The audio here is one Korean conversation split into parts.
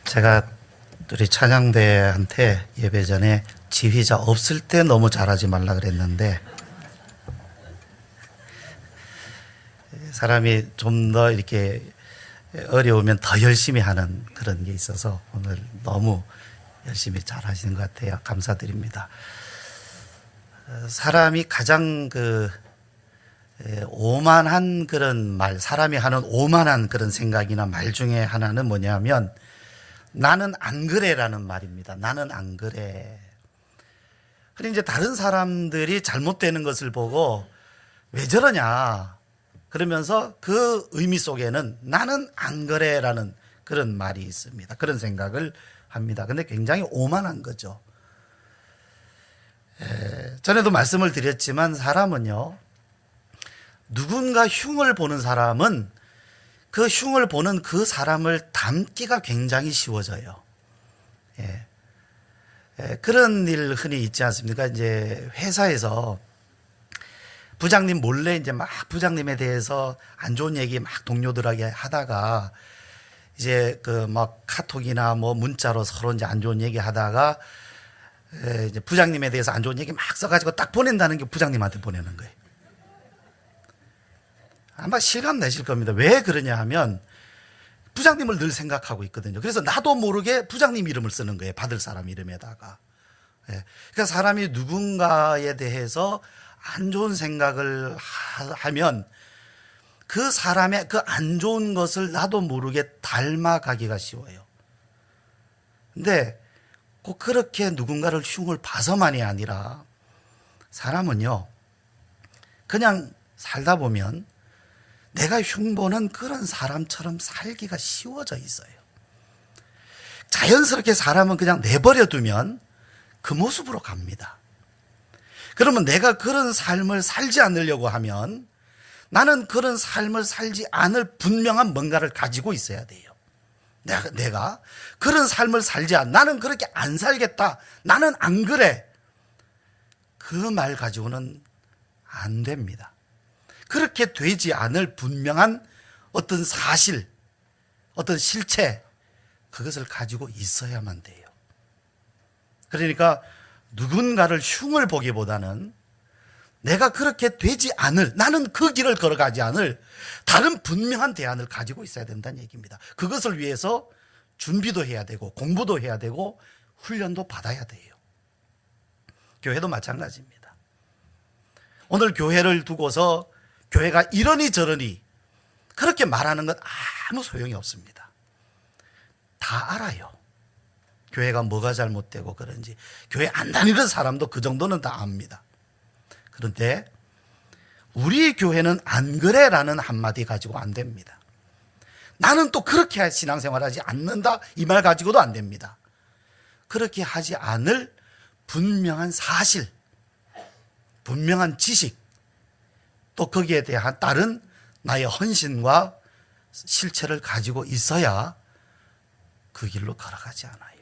제가 우리 찬양대한테 예배 전에 지휘자 없을 때 너무 잘하지 말라 그랬는데, 사람이 좀 더 이렇게 어려우면 더 열심히 하는 그런 게 있어서 오늘 너무 열심히 잘 하시는 것 같아요. 감사드립니다. 사람이 가장 오만한 그런 말, 사람이 하는 오만한 그런 생각이나 말 중에 하나는 뭐냐면, 나는 안 그래라는 말입니다. 나는 안 그래. 그런데 이제 다른 사람들이 잘못되는 것을 보고 왜 저러냐 그러면서 그 의미 속에는 나는 안 그래라는 그런 말이 있습니다. 그런 생각을 합니다. 근데 굉장히 오만한 거죠. 전에도 말씀을 드렸지만 사람은요, 누군가 흉을 보는 사람은 그 흉을 보는 그 사람을 닮기가 굉장히 쉬워져요. 그런 일 흔히 있지 않습니까? 이제 회사에서 부장님 몰래 이제 막 부장님에 대해서 안 좋은 얘기 막 동료들에게 하다가 이제 막 카톡이나 뭐 문자로 서로 이제 안 좋은 얘기 하다가 이제 부장님에 대해서 안 좋은 얘기 막 써가지고 딱 보낸다는 게 부장님한테 보내는 거예요. 아마 실감 내실 겁니다. 왜 그러냐 하면 부장님을 늘 생각하고 있거든요. 그래서 나도 모르게 부장님 이름을 쓰는 거예요. 받을 사람 이름에다가. 그러니까 사람이 누군가에 대해서 안 좋은 생각을 하면 그 사람의 그 안 좋은 것을 나도 모르게 닮아가기가 쉬워요. 근데 꼭 그렇게 누군가를 흉을 봐서만이 아니라 사람은요, 그냥 살다 보면 내가 흉보는 그런 사람처럼 살기가 쉬워져 있어요. 자연스럽게 사람은 그냥 내버려 두면 그 모습으로 갑니다. 그러면 내가 그런 삶을 살지 않으려고 하면 나는 그런 삶을 살지 않을 분명한 뭔가를 가지고 있어야 돼요. 내가 그런 삶을 살지 나는 그렇게 안 살겠다. 나는 안 그래. 그 말 가지고는 안 됩니다. 그렇게 되지 않을 분명한 어떤 사실, 어떤 실체, 그것을 가지고 있어야만 돼요. 그러니까 누군가를 흉을 보기보다는 내가 그렇게 되지 않을, 나는 그 길을 걸어가지 않을 다른 분명한 대안을 가지고 있어야 된다는 얘기입니다. 그것을 위해서 준비도 해야 되고 공부도 해야 되고 훈련도 받아야 돼요. 교회도 마찬가지입니다. 오늘 교회를 두고서 교회가 이러니 저러니 그렇게 말하는 건 아무 소용이 없습니다. 다 알아요. 교회가 뭐가 잘못되고 그런지. 교회 안 다니는 사람도 그 정도는 다 압니다. 그런데 우리 교회는 안 그래라는 한마디 가지고 안 됩니다. 나는 또 그렇게 신앙생활하지 않는다 이 말 가지고도 안 됩니다. 그렇게 하지 않을 분명한 사실, 분명한 지식, 또 거기에 대한 따른 나의 헌신과 실체를 가지고 있어야 그 길로 걸어가지 않아요.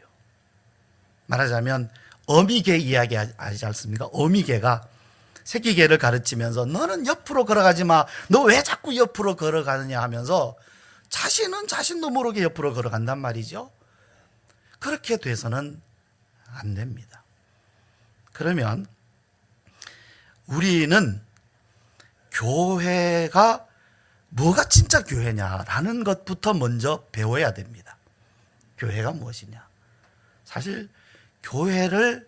말하자면 어미개 이야기 하지 않습니까? 어미개가 새끼개를 가르치면서 너는 옆으로 걸어가지 마. 너 왜 자꾸 옆으로 걸어가느냐 하면서 자신은 자신도 모르게 옆으로 걸어간단 말이죠. 그렇게 돼서는 안 됩니다. 그러면 우리는 교회가 뭐가 진짜 교회냐라는 것부터 먼저 배워야 됩니다. 교회가 무엇이냐. 사실 교회를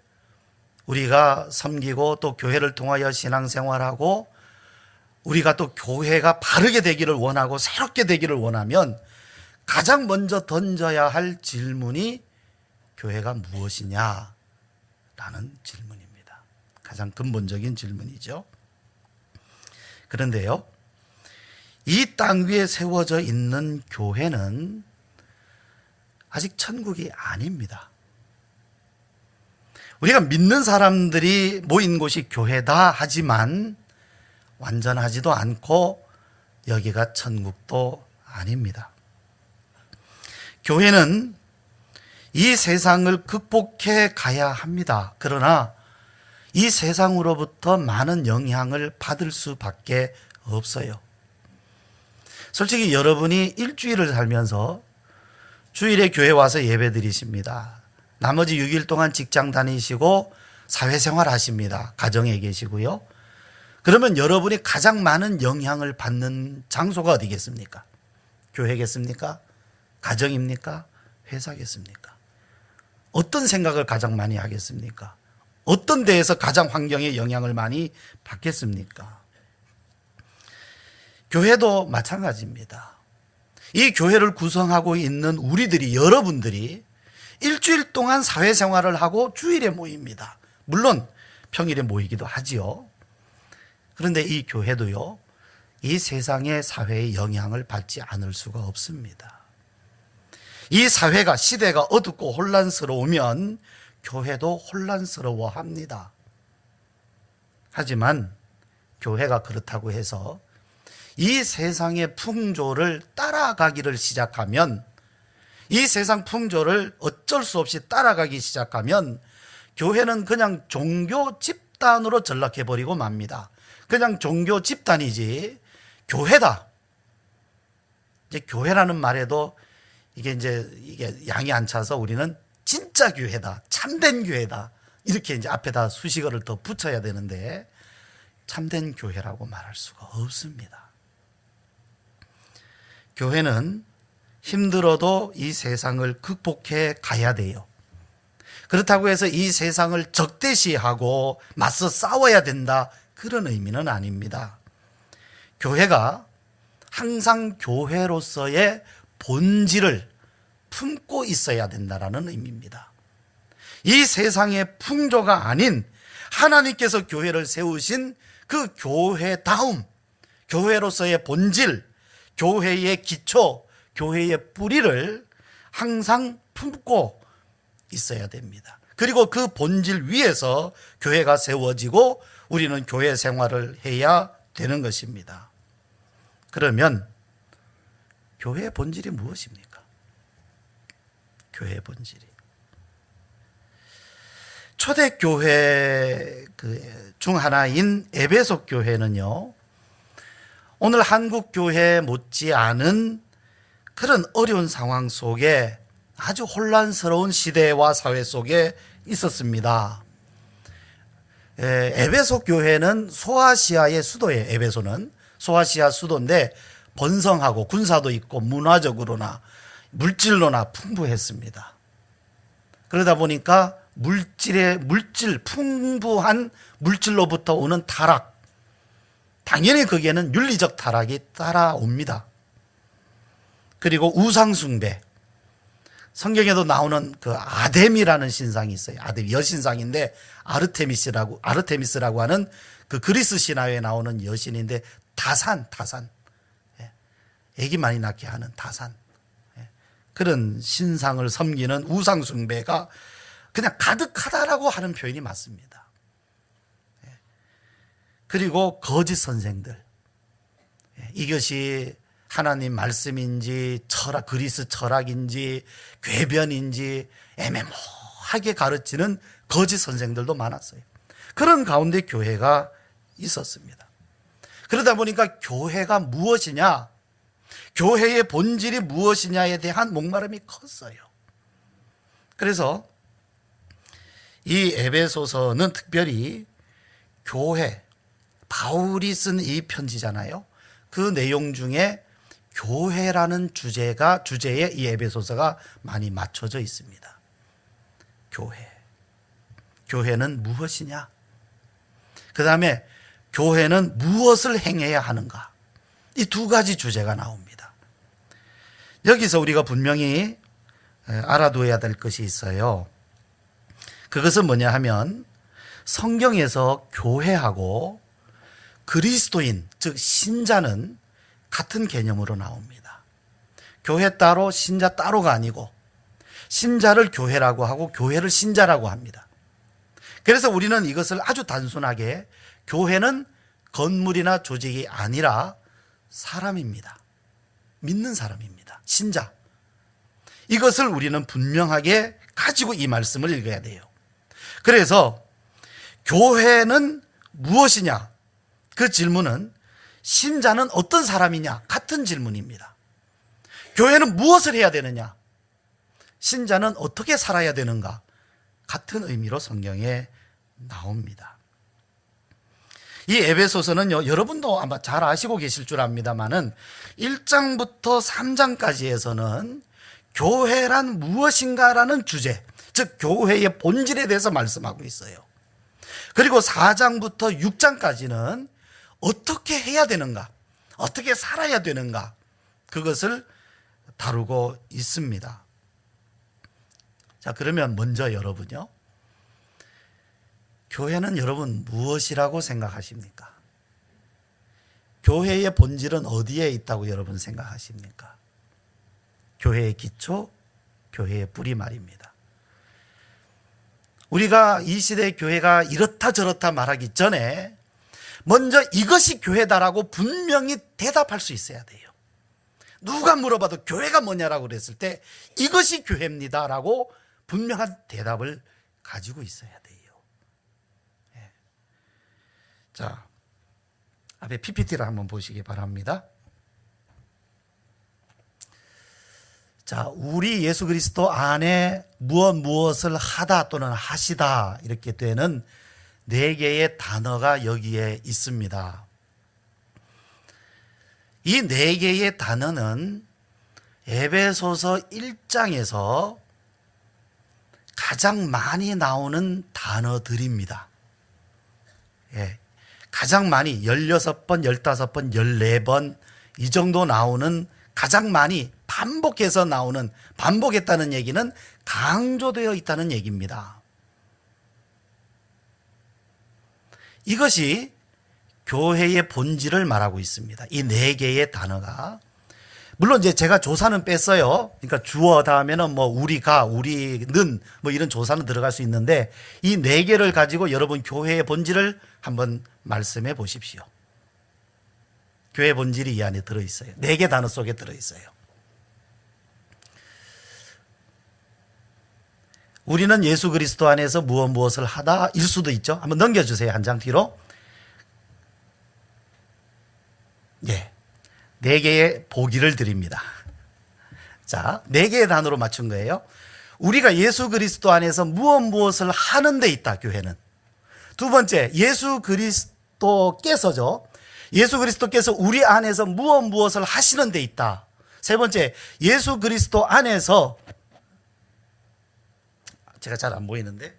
우리가 섬기고 또 교회를 통하여 신앙생활하고 우리가 또 교회가 바르게 되기를 원하고 새롭게 되기를 원하면 가장 먼저 던져야 할 질문이 교회가 무엇이냐라는 질문입니다. 가장 근본적인 질문이죠. 그런데요, 이 땅 위에 세워져 있는 교회는 아직 천국이 아닙니다. 우리가 믿는 사람들이 모인 곳이 교회다 하지만 완전하지도 않고 여기가 천국도 아닙니다. 교회는 이 세상을 극복해 가야 합니다. 그러나 이 세상으로부터 많은 영향을 받을 수밖에 없어요. 솔직히 여러분이 일주일을 살면서 주일에 교회 와서 예배 드리십니다. 나머지 6일 동안 직장 다니시고 사회생활 하십니다. 가정에 계시고요. 그러면 여러분이 가장 많은 영향을 받는 장소가 어디겠습니까? 교회겠습니까? 가정입니까? 회사겠습니까? 어떤 생각을 가장 많이 하겠습니까? 어떤 데에서 가장 환경에 영향을 많이 받겠습니까? 교회도 마찬가지입니다. 이 교회를 구성하고 있는 우리들이, 여러분들이 일주일 동안 사회생활을 하고 주일에 모입니다. 물론 평일에 모이기도 하지요. 그런데 이 교회도요, 이 세상의 사회의 영향을 받지 않을 수가 없습니다. 이 사회가, 시대가 어둡고 혼란스러우면 교회도 혼란스러워합니다. 하지만 교회가 그렇다고 해서 이 세상의 풍조를 따라가기를 시작하면, 이 세상 풍조를 어쩔 수 없이 따라가기 시작하면 교회는 그냥 종교 집단으로 전락해버리고 맙니다. 그냥 종교 집단이지 교회다. 이제 교회라는 말에도 이게 양이 안 차서 우리는 진짜 교회다, 참된 교회다, 이렇게 이제 앞에다 수식어를 더 붙여야 되는데 참된 교회라고 말할 수가 없습니다. 교회는 힘들어도 이 세상을 극복해 가야 돼요. 그렇다고 해서 이 세상을 적대시하고 맞서 싸워야 된다, 그런 의미는 아닙니다. 교회가 항상 교회로서의 본질을 품고 있어야 된다는 의미입니다. 이 세상의 풍조가 아닌 하나님께서 교회를 세우신 그 교회다움, 교회로서의 본질, 교회의 기초, 교회의 뿌리를 항상 품고 있어야 됩니다. 그리고 그 본질 위에서 교회가 세워지고 우리는 교회 생활을 해야 되는 것입니다. 그러면 교회의 본질이 무엇입니까? 교회의 본질이. 초대교회 중 하나인 에베소 교회는요, 오늘 한국 교회 못지않은 그런 어려운 상황 속에 아주 혼란스러운 시대와 사회 속에 있었습니다. 에베소 교회는 소아시아의 수도예요. 에베소는 소아시아 수도인데 번성하고 군사도 있고 문화적으로나 물질로나 풍부했습니다. 그러다 보니까 풍부한 물질로부터 오는 타락, 당연히 거기에는 윤리적 타락이 따라옵니다. 그리고 우상숭배, 성경에도 나오는 그 아데미라는 신상이 있어요. 아데미, 여신상인데 아르테미스라고 하는 그 그리스 신화에 나오는 여신인데 다산, 애기 많이 낳게 하는 다산, 그런 신상을 섬기는 우상숭배가 그냥 가득하다라고 하는 표현이 맞습니다. 그리고 거짓 선생들, 이것이 하나님 말씀인지 그리스 철학인지 궤변인지 애매모호하게 가르치는 거짓 선생들도 많았어요. 그런 가운데 교회가 있었습니다. 그러다 보니까 교회가 무엇이냐, 교회의 본질이 무엇이냐에 대한 목마름이 컸어요. 그래서 이 에베소서는 특별히 교회, 바울이 쓴 이 편지잖아요. 그 내용 중에 교회라는 주제에 이 에베소서가 많이 맞춰져 있습니다. 교회는 무엇이냐? 그 다음에 교회는 무엇을 행해야 하는가? 이 두 가지 주제가 나옵니다. 여기서 우리가 분명히 알아둬야 될 것이 있어요. 그것은 뭐냐 하면 성경에서 교회하고 그리스도인, 즉 신자는 같은 개념으로 나옵니다. 교회 따로 신자 따로가 아니고 신자를 교회라고 하고 교회를 신자라고 합니다. 그래서 우리는 이것을 아주 단순하게 교회는 건물이나 조직이 아니라 사람입니다. 믿는 사람입니다. 신자. 이것을 우리는 분명하게 가지고 이 말씀을 읽어야 돼요. 그래서 교회는 무엇이냐? 그 질문은 신자는 어떤 사람이냐? 같은 질문입니다. 교회는 무엇을 해야 되느냐? 신자는 어떻게 살아야 되는가? 같은 의미로 성경에 나옵니다. 이 에베소서는요, 여러분도 아마 잘 아시고 계실 줄 압니다만은 1장부터 3장까지에서는 교회란 무엇인가라는 주제, 즉 교회의 본질에 대해서 말씀하고 있어요. 그리고 4장부터 6장까지는 어떻게 해야 되는가, 어떻게 살아야 되는가, 그것을 다루고 있습니다. 자, 그러면 먼저 여러분요, 교회는 여러분 무엇이라고 생각하십니까? 교회의 본질은 어디에 있다고 여러분 생각하십니까? 교회의 기초, 교회의 뿌리 말입니다. 우리가 이 시대의 교회가 이렇다 저렇다 말하기 전에 먼저 이것이 교회다라고 분명히 대답할 수 있어야 돼요. 누가 물어봐도 교회가 뭐냐라고 그랬을 때 이것이 교회입니다라고 분명한 대답을 가지고 있어야 돼요. 예. 자, 앞에 PPT를 한번 보시기 바랍니다. 자, 우리 예수 그리스도 안에 무엇을 하다 또는 하시다 이렇게 되는 4개의 단어가 여기에 있습니다. 이 4개의 단어는 에베소서 1장에서 가장 많이 나오는 단어들입니다. 예, 가장 많이 16번, 15번, 14번 이 정도 나오는, 가장 많이 반복해서 나오는, 반복했다는 얘기는 강조되어 있다는 얘기입니다. 이것이 교회의 본질을 말하고 있습니다. 이 4개의 단어가. 물론 이제 제가 조사는 뺐어요. 그러니까 주어 다음에는 뭐 우리가, 우리는 뭐 이런 조사는 들어갈 수 있는데 이 4개를 가지고 여러분 교회의 본질을 한번 말씀해 보십시오. 교회의 본질이 이 안에 들어있어요. 4개 단어 속에 들어있어요. 우리는 예수 그리스도 안에서 무엇을 하다 일 수도 있죠. 한번 넘겨주세요. 한 장 뒤로. 예, 4개의 보기를 드립니다. 자, 4개의 단어로 맞춘 거예요. 우리가 예수 그리스도 안에서 무엇을 하는 데 있다, 교회는. 두 번째, 예수 그리스도께서죠. 예수 그리스도께서 우리 안에서 무엇을 하시는 데 있다. 세 번째, 예수 그리스도 안에서, 제가 잘 안 보이는데,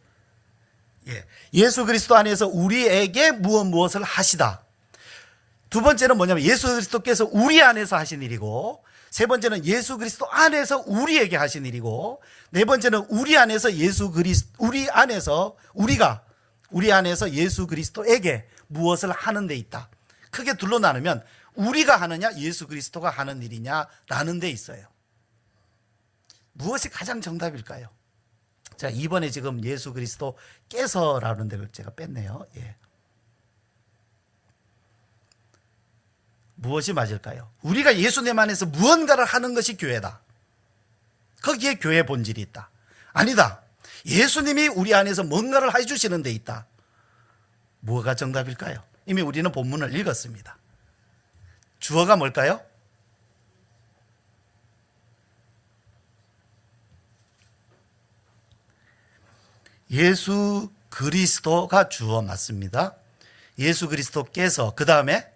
예, 예수 그리스도 안에서 우리에게 무엇을 하시다. 두 번째는 뭐냐면 예수 그리스도께서 우리 안에서 하신 일이고, 세 번째는 예수 그리스도 안에서 우리에게 하신 일이고, 네 번째는 우리 안에서 우리 안에서 예수 그리스도에게 무엇을 하는 데 있다. 크게 둘로 나누면 우리가 하느냐 예수 그리스도가 하는 일이냐라는 데 있어요. 무엇이 가장 정답일까요? 자, 이번에 지금 예수 그리스도께서라는 데를 제가 뺐네요. 예. 무엇이 맞을까요? 우리가 예수님 안에서 무언가를 하는 것이 교회다. 거기에 교회의 본질이 있다. 아니다. 예수님이 우리 안에서 뭔가를 해주시는 데 있다. 뭐가 정답일까요? 이미 우리는 본문을 읽었습니다. 주어가 뭘까요? 예수 그리스도가 주어 맞습니다. 예수 그리스도께서, 그 다음에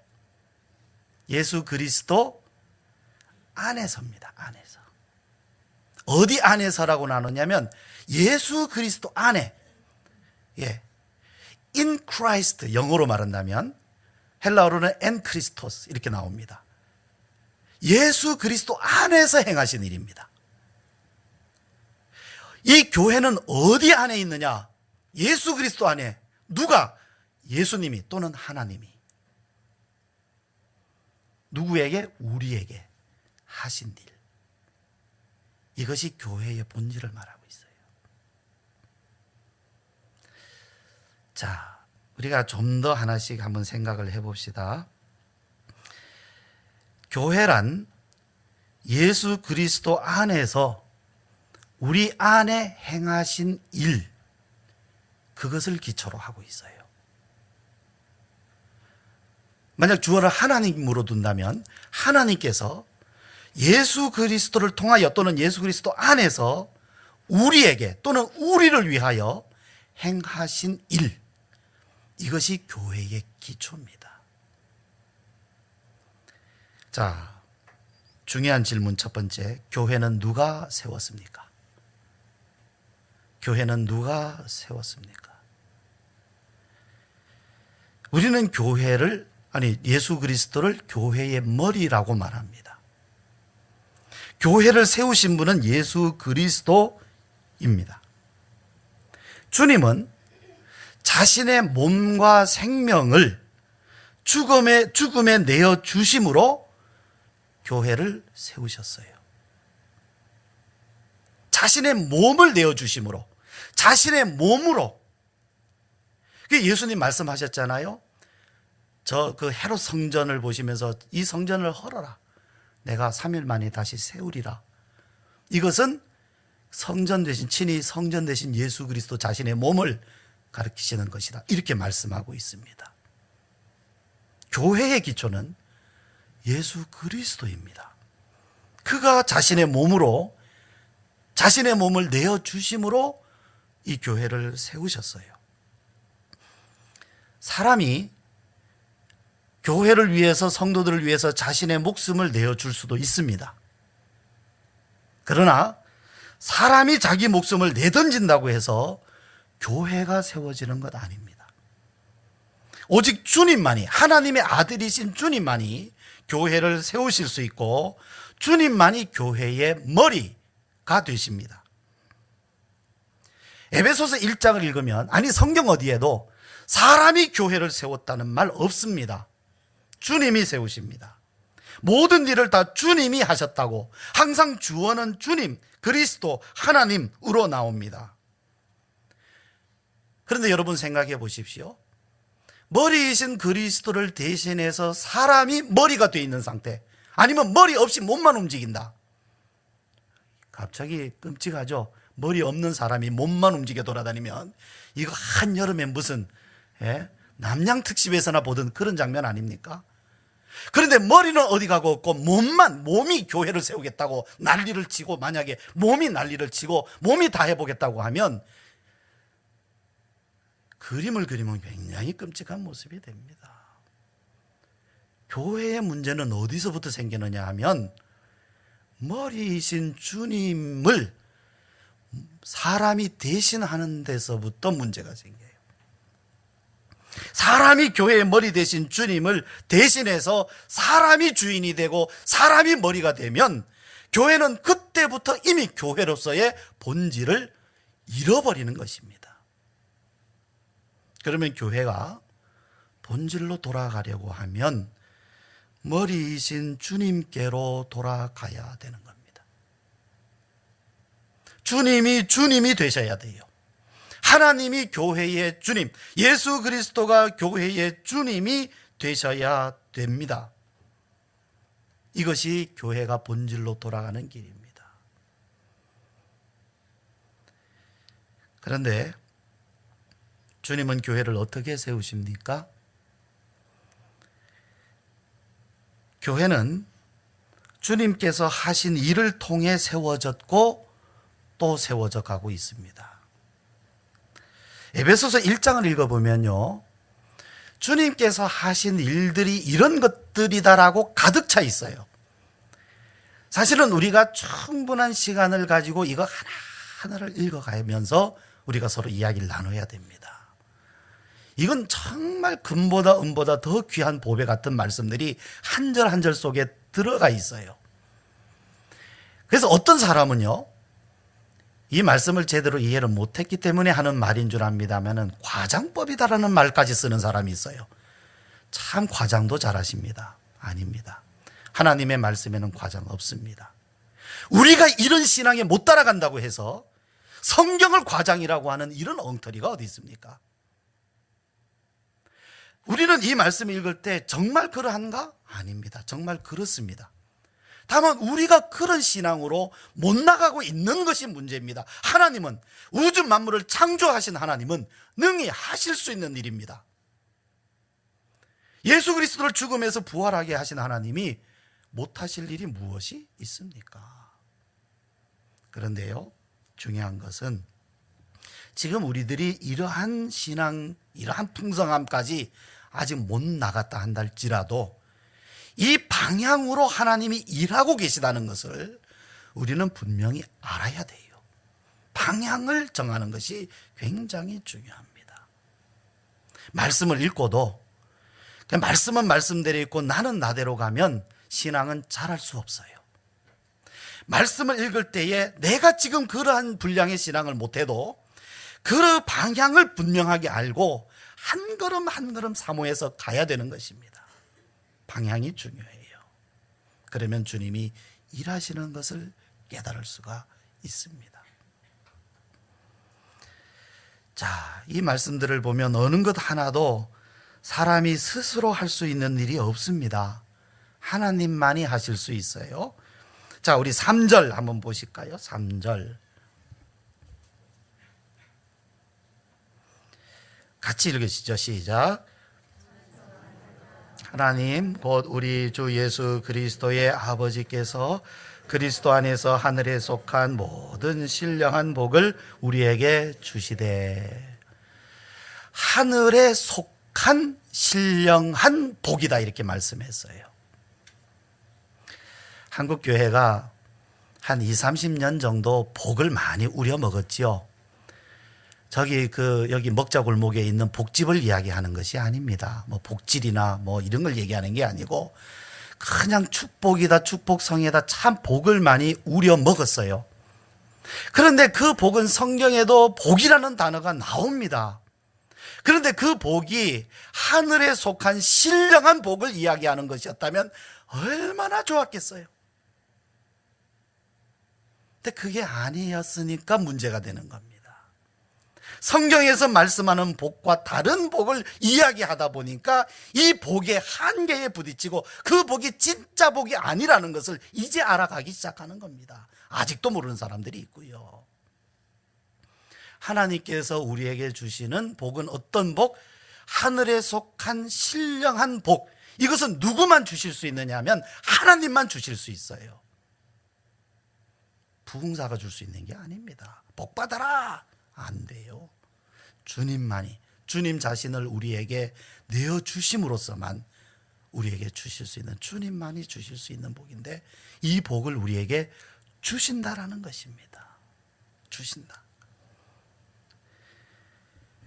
예수 그리스도 안에서입니다. 안에서. 어디 안에서라고 나누냐면 예수 그리스도 안에. 예. in Christ, 영어로 말한다면 헬라어로는 en Christos 이렇게 나옵니다. 예수 그리스도 안에서 행하신 일입니다. 이 교회는 어디 안에 있느냐? 예수 그리스도 안에. 누가? 예수님이 또는 하나님이. 누구에게? 우리에게 하신 일. 이것이 교회의 본질을 말하고 있어요. 자, 우리가 좀 더 하나씩 한번 생각을 해봅시다. 교회란 예수 그리스도 안에서 우리 안에 행하신 일, 그것을 기초로 하고 있어요. 만약 주어를 하나님으로 둔다면 하나님께서 예수 그리스도를 통하여 또는 예수 그리스도 안에서 우리에게 또는 우리를 위하여 행하신 일, 이것이 교회의 기초입니다. 자, 중요한 질문 첫 번째, 교회는 누가 세웠습니까? 교회는 누가 세웠습니까? 우리는 예수 그리스도를 교회의 머리라고 말합니다. 교회를 세우신 분은 예수 그리스도입니다. 주님은 자신의 몸과 생명을 죽음에 내어 주심으로 교회를 세우셨어요. 자신의 몸을 내어 주심으로, 자신의 몸으로. 예수님 말씀하셨잖아요. 그 헤롯 성전을 보시면서 이 성전을 헐어라. 내가 3일 만에 다시 세우리라. 이것은 친히 성전 되신 예수 그리스도 자신의 몸을 가르치시는 것이다. 이렇게 말씀하고 있습니다. 교회의 기초는 예수 그리스도입니다. 그가 자신의 몸을 내어 주심으로 이 교회를 세우셨어요. 사람이 교회를 위해서, 성도들을 위해서 자신의 목숨을 내어줄 수도 있습니다. 그러나 사람이 자기 목숨을 내던진다고 해서 교회가 세워지는 것 아닙니다. 오직 주님만이, 하나님의 아들이신 주님만이 교회를 세우실 수 있고 주님만이 교회의 머리가 되십니다. 에베소서 1장을 읽으면, 성경 어디에도 사람이 교회를 세웠다는 말 없습니다. 주님이 세우십니다. 모든 일을 다 주님이 하셨다고, 항상 주어는 주님, 그리스도, 하나님으로 나옵니다. 그런데 여러분 생각해 보십시오. 머리이신 그리스도를 대신해서 사람이 머리가 되어 있는 상태, 아니면 머리 없이 몸만 움직인다. 갑자기 끔찍하죠. 머리 없는 사람이 몸만 움직여 돌아다니면 이거 한여름에 무슨 남양 특집에서나 보던 그런 장면 아닙니까? 그런데 머리는 어디 가고 없고 몸이 교회를 세우겠다고 난리를 치고, 만약에 몸이 난리를 치고 몸이 다 해보겠다고 하면 그림을 그리면 굉장히 끔찍한 모습이 됩니다. 교회의 문제는 어디서부터 생기느냐 하면, 머리이신 주님을 사람이 대신하는 데서부터 문제가 생겨요. 사람이 교회의 머리 대신 주님을 대신해서 사람이 주인이 되고 사람이 머리가 되면 교회는 그때부터 이미 교회로서의 본질을 잃어버리는 것입니다. 그러면 교회가 본질로 돌아가려고 하면 머리이신 주님께로 돌아가야 되는 겁니다. 주님이 되셔야 돼요. 하나님이 교회의 주님, 예수 그리스도가 교회의 주님이 되셔야 됩니다. 이것이 교회가 본질로 돌아가는 길입니다. 그런데 주님은 교회를 어떻게 세우십니까? 교회는 주님께서 하신 일을 통해 세워졌고 또 세워져 가고 있습니다. 에베소서 1장을 읽어보면요, 주님께서 하신 일들이 이런 것들이다라고 가득 차 있어요. 사실은 우리가 충분한 시간을 가지고 이거 하나하나를 읽어가면서 우리가 서로 이야기를 나눠야 됩니다. 이건 정말 금보다 은보다 더 귀한 보배 같은 말씀들이 한 절 한 절 속에 들어가 있어요. 그래서 어떤 사람은요, 이 말씀을 제대로 이해를 못했기 때문에 하는 말인 줄 압니다만은 과장법이다라는 말까지 쓰는 사람이 있어요. 참 과장도 잘하십니다. 아닙니다. 하나님의 말씀에는 과장 없습니다. 우리가 이런 신앙에 못 따라간다고 해서 성경을 과장이라고 하는 이런 엉터리가 어디 있습니까? 우리는 이 말씀을 읽을 때 정말 그러한가? 아닙니다. 정말 그렇습니다. 다만 우리가 그런 신앙으로 못 나가고 있는 것이 문제입니다. 하나님은, 우주 만물을 창조하신 하나님은 능히 하실 수 있는 일입니다. 예수 그리스도를 죽음에서 부활하게 하신 하나님이 못하실 일이 무엇이 있습니까? 그런데요, 중요한 것은 지금 우리들이 이러한 신앙, 이러한 풍성함까지 아직 못 나갔다 한달지라도 이 방향으로 하나님이 일하고 계시다는 것을 우리는 분명히 알아야 돼요. 방향을 정하는 것이 굉장히 중요합니다. 말씀을 읽고도 말씀은 말씀대로 읽고 나는 나대로 가면 신앙은 자랄 수 없어요. 말씀을 읽을 때에 내가 지금 그러한 분량의 신앙을 못해도 그 방향을 분명하게 알고 한 걸음 한 걸음 사모해서 가야 되는 것입니다. 방향이 중요해요. 그러면 주님이 일하시는 것을 깨달을 수가 있습니다. 자, 이 말씀들을 보면 어느 것 하나도 사람이 스스로 할 수 있는 일이 없습니다. 하나님만이 하실 수 있어요. 자, 우리 3절 한번 보실까요? 3절 같이 읽으시죠. 시작. 하나님 곧 우리 주 예수 그리스도의 아버지께서 그리스도 안에서 하늘에 속한 모든 신령한 복을 우리에게 주시되, 하늘에 속한 신령한 복이다 이렇게 말씀했어요. 한국 교회가 한 20, 30년 정도 복을 많이 우려 먹었지요. 여기 먹자골목에 있는 복집을 이야기하는 것이 아닙니다. 뭐 복질이나 뭐 이런 걸 얘기하는 게 아니고 그냥 축복이다, 축복성이다, 참 복을 많이 우려 먹었어요. 그런데 그 복은 성경에도 복이라는 단어가 나옵니다. 그런데 그 복이 하늘에 속한 신령한 복을 이야기하는 것이었다면 얼마나 좋았겠어요. 근데 그게 아니었으니까 문제가 되는 겁니다. 성경에서 말씀하는 복과 다른 복을 이야기하다 보니까 이 복의 한계에 부딪히고 그 복이 진짜 복이 아니라는 것을 이제 알아가기 시작하는 겁니다. 아직도 모르는 사람들이 있고요. 하나님께서 우리에게 주시는 복은 어떤 복? 하늘에 속한 신령한 복. 이것은 누구만 주실 수 있느냐 하면 하나님만 주실 수 있어요. 부흥사가 줄 수 있는 게 아닙니다. 복 받아라! 안 돼요. 주님만이, 주님 자신을 우리에게 내어주심으로써만 우리에게 주실 수 있는, 주님만이 주실 수 있는 복인데 이 복을 우리에게 주신다라는 것입니다. 주신다.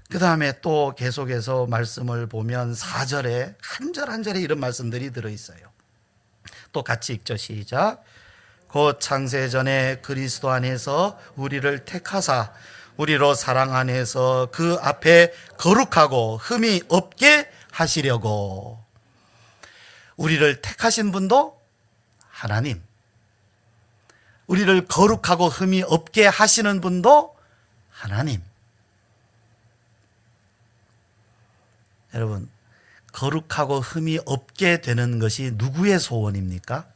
그 다음에 또 계속해서 말씀을 보면 4절에 한 절 한 절에 이런 말씀들이 들어있어요. 또 같이 읽죠. 시작. 곧 창세전에 그리스도 안에서 우리를 택하사 우리로 사랑 안에서 그 앞에 거룩하고 흠이 없게 하시려고. 우리를 택하신 분도 하나님, 우리를 거룩하고 흠이 없게 하시는 분도 하나님. 여러분, 거룩하고 흠이 없게 되는 것이 누구의 소원입니까?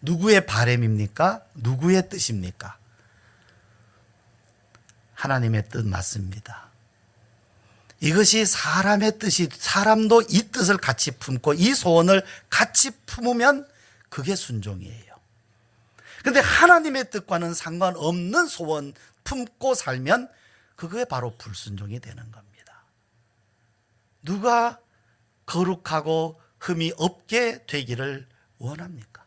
누구의 바람입니까? 누구의 뜻입니까? 하나님의 뜻 맞습니다. 이것이 사람의 뜻이, 사람도 이 뜻을 같이 품고 이 소원을 같이 품으면 그게 순종이에요. 그런데 하나님의 뜻과는 상관없는 소원 품고 살면 그게 바로 불순종이 되는 겁니다. 누가 거룩하고 흠이 없게 되기를 원합니까?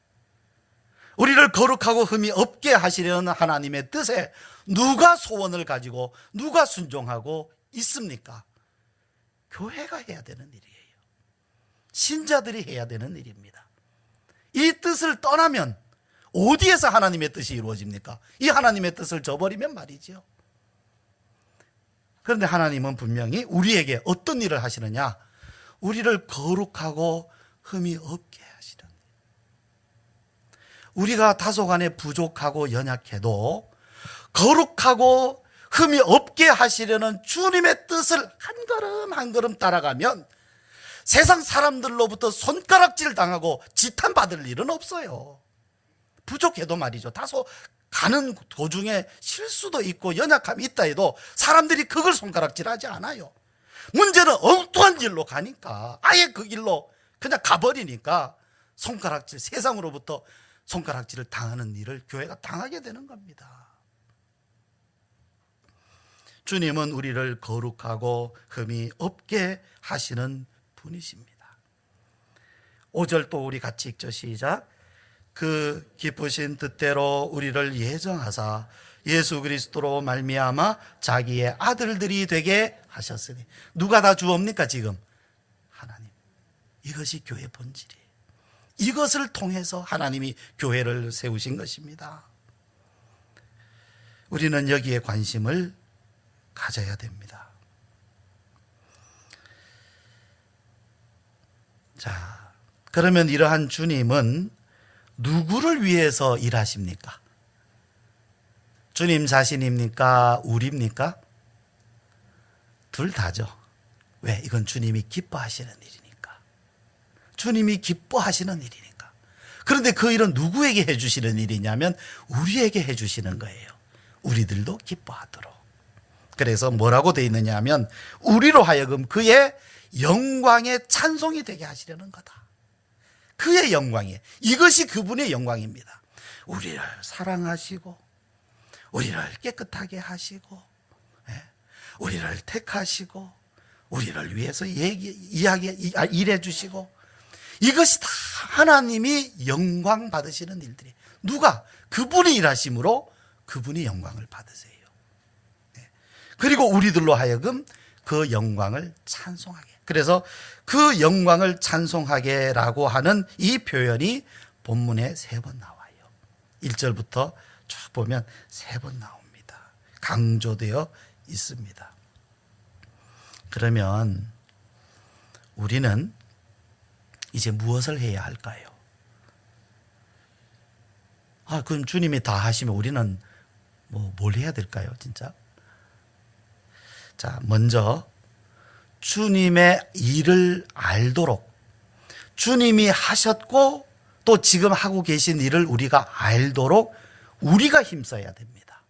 우리를 거룩하고 흠이 없게 하시려는 하나님의 뜻에 누가 소원을 가지고 누가 순종하고 있습니까? 교회가 해야 되는 일이에요. 신자들이 해야 되는 일입니다. 이 뜻을 떠나면 어디에서 하나님의 뜻이 이루어집니까? 이 하나님의 뜻을 저버리면 말이죠. 그런데 하나님은 분명히 우리에게 어떤 일을 하시느냐? 우리를 거룩하고 흠이 없게 하시는, 우리가 다소간에 부족하고 연약해도 거룩하고 흠이 없게 하시려는 주님의 뜻을 한 걸음 한 걸음 따라가면 세상 사람들로부터 손가락질 당하고 지탄받을 일은 없어요. 부족해도 말이죠. 다소 가는 도중에 실수도 있고 연약함이 있다 해도 사람들이 그걸 손가락질하지 않아요. 문제는 엉뚱한 길로 가니까, 아예 그 길로 그냥 가버리니까 손가락질, 세상으로부터 손가락질을 당하는 일을 교회가 당하게 되는 겁니다. 주님은 우리를 거룩하고 흠이 없게 하시는 분이십니다. 5절 또 우리 같이 읽죠. 시작. 그 기쁘신 뜻대로 우리를 예정하사 예수 그리스도로 말미암아 자기의 아들들이 되게 하셨으니. 누가 다 주옵니까? 지금 하나님. 이것이 교회 본질이에요. 이것을 통해서 하나님이 교회를 세우신 것입니다. 우리는 여기에 관심을 가져야 됩니다. 자, 그러면 이러한 주님은 누구를 위해서 일하십니까? 주님 자신입니까? 우리입니까? 둘 다죠. 왜? 이건 주님이 기뻐하시는 일이니까. 주님이 기뻐하시는 일이니까. 그런데 그 일은 누구에게 해주시는 일이냐면 우리에게 해주시는 거예요. 우리들도 기뻐하도록. 그래서 뭐라고 되어 있느냐 하면 우리로 하여금 그의 영광의 찬송이 되게 하시려는 거다. 그의 영광이에요. 이것이 그분의 영광입니다. 우리를 사랑하시고 우리를 깨끗하게 하시고 우리를 택하시고 우리를 위해서 일해 주시고 이것이 다 하나님이 영광 받으시는 일들이에요. 누가? 그분이 일하심으로 그분이 영광을 받으세요. 그리고 우리들로 하여금 그 영광을 찬송하게. 그래서 그 영광을 찬송하게라고 하는 이 표현이 본문에 3번 나와요. 1절부터 쭉 보면 3번 나옵니다. 강조되어 있습니다. 그러면 우리는 이제 무엇을 해야 할까요? 그럼 주님이 다 하시면 우리는 뭘 해야 될까요, 진짜? 자, 먼저 주님의 일을 알도록 주님이 하셨고 또 지금 하고 계신 일을 우리가 알도록 우리가 힘써야 됩니다.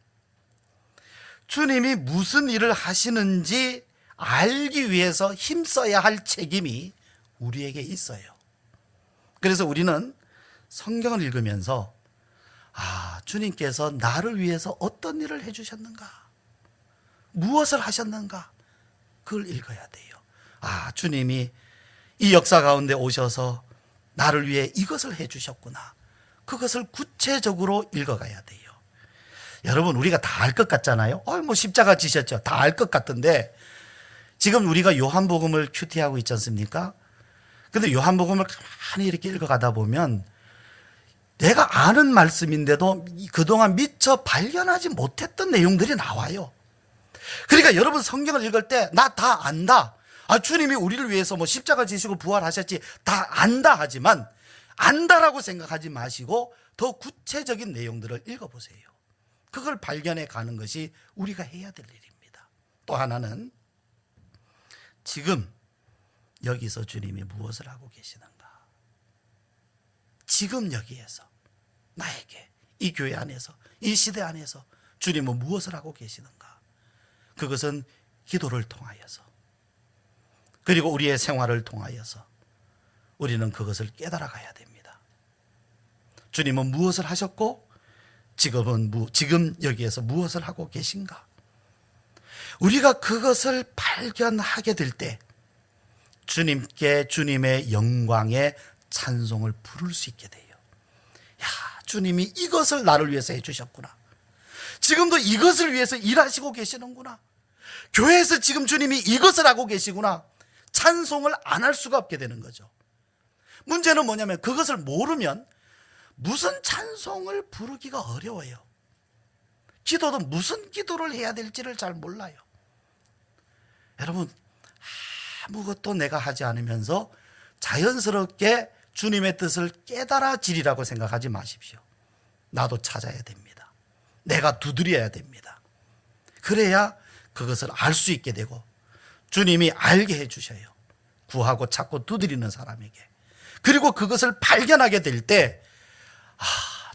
주님이 무슨 일을 하시는지 알기 위해서 힘써야 할 책임이 우리에게 있어요. 그래서 우리는 성경을 읽으면서 주님께서 나를 위해서 어떤 일을 해주셨는가? 무엇을 하셨는가? 그걸 읽어야 돼요. 주님이 이 역사 가운데 오셔서 나를 위해 이것을 해주셨구나. 그것을 구체적으로 읽어가야 돼요. 여러분, 우리가 다 알 것 같잖아요. 십자가 지셨죠. 다 알 것 같은데 지금 우리가 요한복음을 큐티하고 있지 않습니까? 근데 요한복음을 가만히 이렇게 읽어가다 보면 내가 아는 말씀인데도 그동안 미처 발견하지 못했던 내용들이 나와요. 그러니까 여러분 성경을 읽을 때 나 다 안다. 주님이 우리를 위해서 십자가 지시고 부활하셨지 다 안다 하지만 안다라고 생각하지 마시고 더 구체적인 내용들을 읽어보세요. 그걸 발견해 가는 것이 우리가 해야 될 일입니다. 또 하나는 지금 여기서 주님이 무엇을 하고 계시는가? 지금 여기에서 나에게 이 교회 안에서 이 시대 안에서 주님은 무엇을 하고 계시는가? 그것은 기도를 통하여서 그리고 우리의 생활을 통하여서 우리는 그것을 깨달아 가야 됩니다. 주님은 무엇을 하셨고 지금 여기에서 무엇을 하고 계신가? 우리가 그것을 발견하게 될 때 주님께 주님의 영광의 찬송을 부를 수 있게 돼요. 주님이 이것을 나를 위해서 해주셨구나. 지금도 이것을 위해서 일하시고 계시는구나. 교회에서 지금 주님이 이것을 하고 계시구나. 찬송을 안 할 수가 없게 되는 거죠. 문제는 뭐냐면 그것을 모르면 무슨 찬송을 부르기가 어려워요. 기도도 무슨 기도를 해야 될지를 잘 몰라요. 여러분, 아무것도 내가 하지 않으면서 자연스럽게 주님의 뜻을 깨달아지리라고 생각하지 마십시오. 나도 찾아야 됩니다. 내가 두드려야 됩니다. 그래야 그것을 알 수 있게 되고 주님이 알게 해주셔요. 구하고 찾고 두드리는 사람에게. 그리고 그것을 발견하게 될 때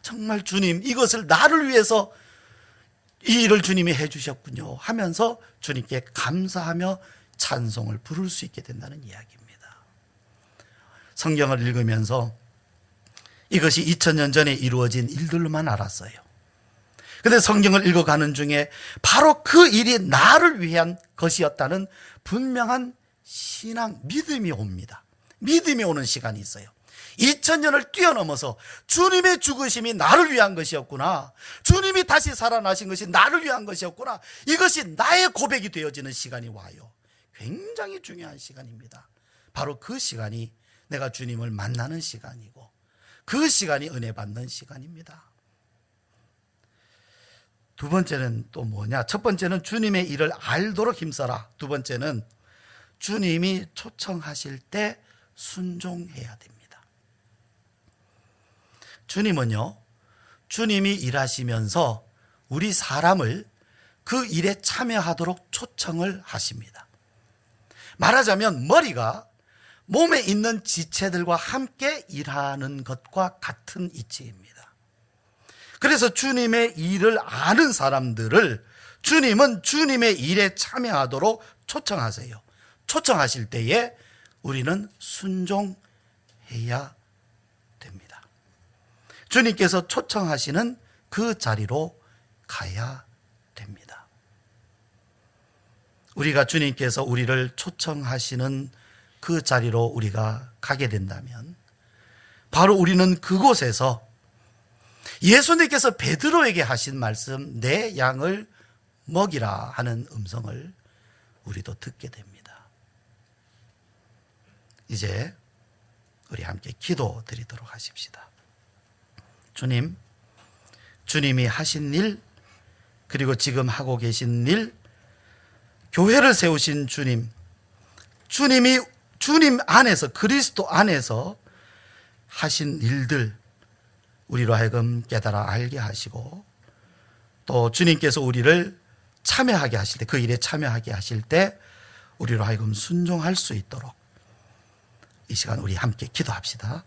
정말 주님 이것을 나를 위해서 이 일을 주님이 해주셨군요 하면서 주님께 감사하며 찬송을 부를 수 있게 된다는 이야기입니다. 성경을 읽으면서 이것이 2000년 전에 이루어진 일들로만 알았어요. 근데 성경을 읽어가는 중에 바로 그 일이 나를 위한 것이었다는 분명한 신앙, 믿음이 옵니다. 믿음이 오는 시간이 있어요. 2000년을 뛰어넘어서 주님의 죽으심이 나를 위한 것이었구나, 주님이 다시 살아나신 것이 나를 위한 것이었구나, 이것이 나의 고백이 되어지는 시간이 와요. 굉장히 중요한 시간입니다. 바로 그 시간이 내가 주님을 만나는 시간이고, 그 시간이 은혜 받는 시간입니다. 두 번째는 또 뭐냐? 첫 번째는 주님의 일을 알도록 힘써라. 두 번째는 주님이 초청하실 때 순종해야 됩니다. 주님은요, 주님이 일하시면서 우리 사람을 그 일에 참여하도록 초청을 하십니다. 말하자면 머리가 몸에 있는 지체들과 함께 일하는 것과 같은 이치입니다. 그래서 주님의 일을 아는 사람들을 주님은 주님의 일에 참여하도록 초청하세요. 초청하실 때에 우리는 순종해야 됩니다. 주님께서 초청하시는 그 자리로 가야 됩니다. 우리가 주님께서 우리를 초청하시는 그 자리로 우리가 가게 된다면 바로 우리는 그곳에서 예수님께서 베드로에게 하신 말씀, 내 양을 먹이라 하는 음성을 우리도 듣게 됩니다. 이제 우리 함께 기도 드리도록 하십시다. 주님, 주님이 하신 일, 그리고 지금 하고 계신 일, 교회를 세우신 주님, 주님이 주님 안에서, 그리스도 안에서 하신 일들 우리로 하여금 깨달아 알게 하시고, 또 주님께서 우리를 참여하게 하실 때, 그 일에 참여하게 하실 때 우리로 하여금 순종할 수 있도록 이 시간 우리 함께 기도합시다.